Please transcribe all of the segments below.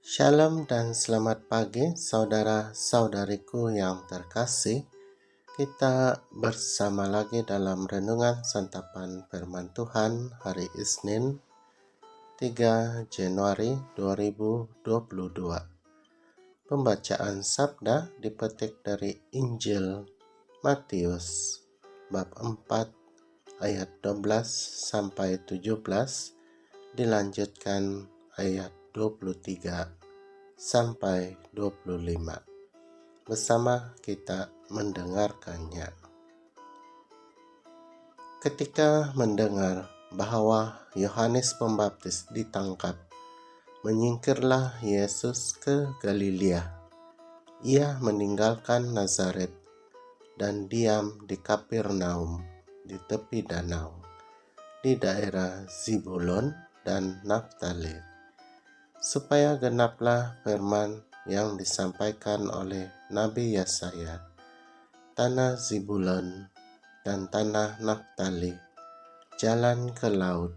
Shalom dan selamat pagi saudara-saudariku yang terkasih. Kita bersama lagi dalam renungan santapan firman Tuhan hari Isnin 3 Januari 2022. Pembacaan sabda dipetik dari Injil Matius bab 4 ayat 12 sampai 17, dilanjutkan ayat 23 sampai 25. Bersama kita mendengarkannya. Ketika mendengar bahwa Yohanes Pembaptis ditangkap, menyingkirlah Yesus ke Galilea. Ia meninggalkan Nazaret dan diam di Kapernaum di tepi danau, di daerah Zebulon dan Naftali, supaya genaplah firman yang disampaikan oleh Nabi Yesaya, tanah Zebulon dan tanah Naftali, jalan ke laut,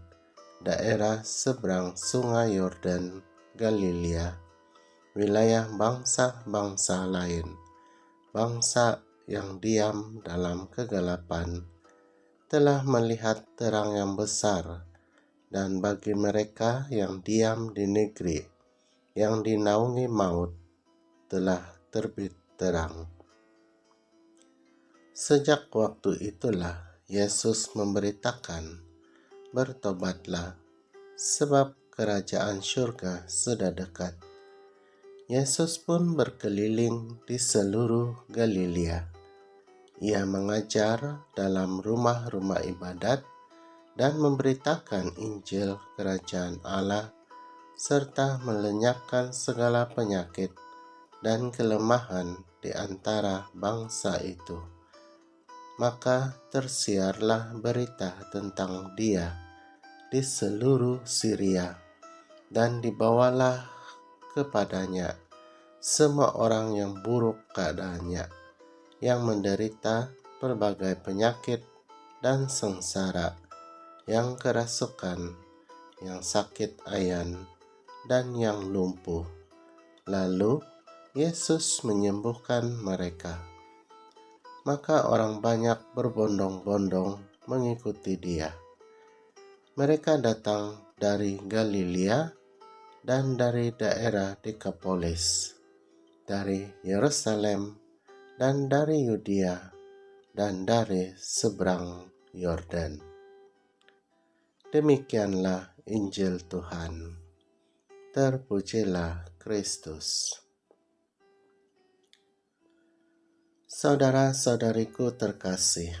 daerah seberang sungai Yordan, Galilea, wilayah bangsa-bangsa lain, bangsa yang diam dalam kegelapan, telah melihat terang yang besar. Dan bagi mereka yang diam di negeri yang dinaungi maut, telah terbit terang. Sejak waktu itulah Yesus memberitakan, "Bertobatlah, sebab kerajaan surga sudah dekat." Yesus pun berkeliling di seluruh Galilea. Ia mengajar dalam rumah-rumah ibadat dan memberitakan Injil Kerajaan Allah, serta melenyapkan segala penyakit dan kelemahan di antara bangsa itu. Maka tersiarlah berita tentang Dia di seluruh Syria, dan dibawalah kepadanya semua orang yang buruk keadaannya, yang menderita berbagai penyakit dan sengsara, yang kerasukan, yang sakit ayan, dan yang lumpuh. Lalu Yesus menyembuhkan mereka. Maka orang banyak berbondong-bondong mengikuti Dia. Mereka datang dari Galilea dan dari daerah Dekapolis, dari Yerusalem dan dari Yudea dan dari seberang Yordan. Demikianlah Injil Tuhan. Terpujilah Kristus. Saudara-saudariku terkasih,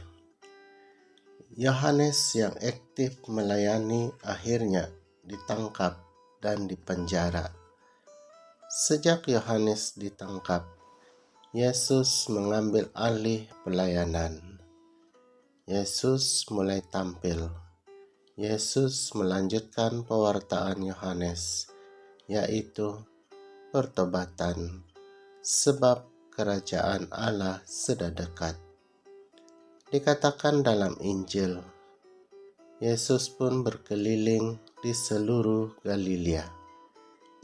Yohanes yang aktif melayani akhirnya ditangkap dan dipenjara. Sejak Yohanes ditangkap, Yesus mengambil alih pelayanan. Yesus mulai tampil. Yesus melanjutkan pewartaan Yohanes, yaitu pertobatan, sebab kerajaan Allah sudah dekat. Dikatakan dalam Injil, Yesus pun berkeliling di seluruh Galilea.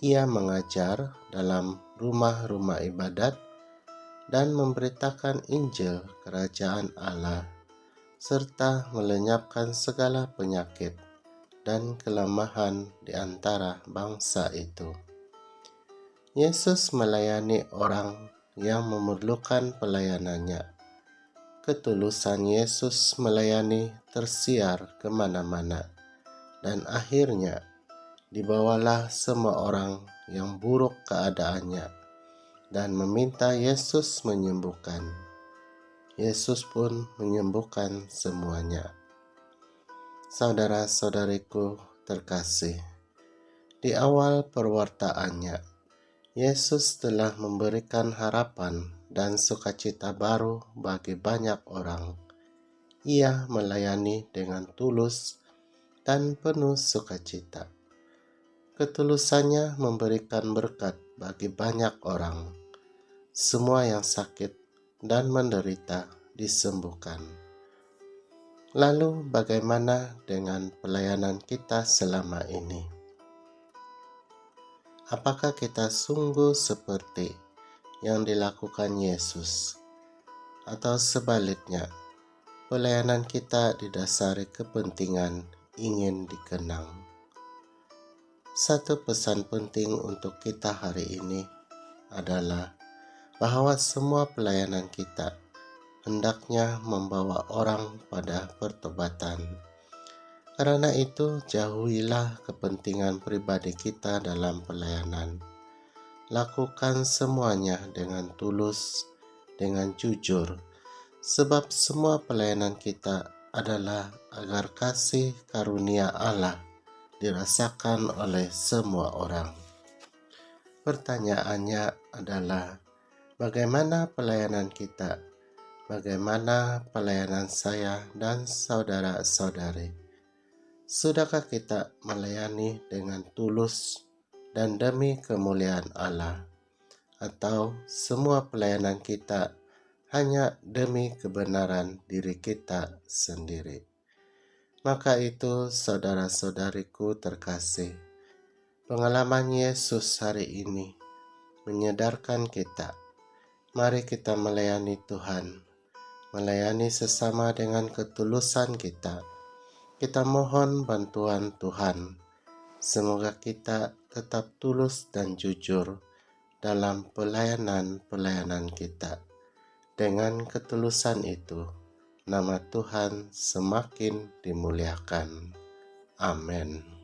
Ia mengajar dalam rumah-rumah ibadat dan memberitakan Injil Kerajaan Allah, serta melenyapkan segala penyakit dan kelemahan di antara bangsa itu. Yesus melayani orang yang memerlukan pelayanannya. Ketulusan Yesus melayani tersiar kemana-mana, dan akhirnya dibawalah semua orang yang buruk keadaannya dan meminta Yesus menyembuhkan. Yesus pun menyembuhkan semuanya. Saudara-saudariku terkasih, di awal perwartaannya, Yesus telah memberikan harapan dan sukacita baru bagi banyak orang. Ia melayani dengan tulus dan penuh sukacita. Ketulusannya memberikan berkat bagi banyak orang. Semua yang sakit dan menderita disembuhkan. Lalu bagaimana dengan pelayanan kita selama ini? apakah kita sungguh seperti yang dilakukan Yesus, atau sebaliknya, pelayanan kita didasari kepentingan ingin dikenang? Satu pesan penting untuk kita hari ini adalah bahwa semua pelayanan kita hendaknya membawa orang pada pertobatan. Karena itu, jauhilah kepentingan pribadi kita dalam pelayanan. Lakukan semuanya dengan tulus, dengan jujur, sebab semua pelayanan kita adalah agar kasih karunia Allah dirasakan oleh semua orang. Pertanyaannya adalah, bagaimana pelayanan kita? Bagaimana pelayanan saya dan saudara-saudari? Sudahkah kita melayani dengan tulus dan demi kemuliaan Allah? Atau semua pelayanan kita hanya demi kebenaran diri kita sendiri? Maka itu, saudara-saudariku terkasih, pengalaman Yesus hari ini menyadarkan kita, mari kita melayani Tuhan, melayani sesama dengan ketulusan kita. Kita mohon bantuan Tuhan, semoga kita tetap tulus dan jujur dalam pelayanan-pelayanan kita. Dengan ketulusan itu, nama Tuhan semakin dimuliakan. Amin.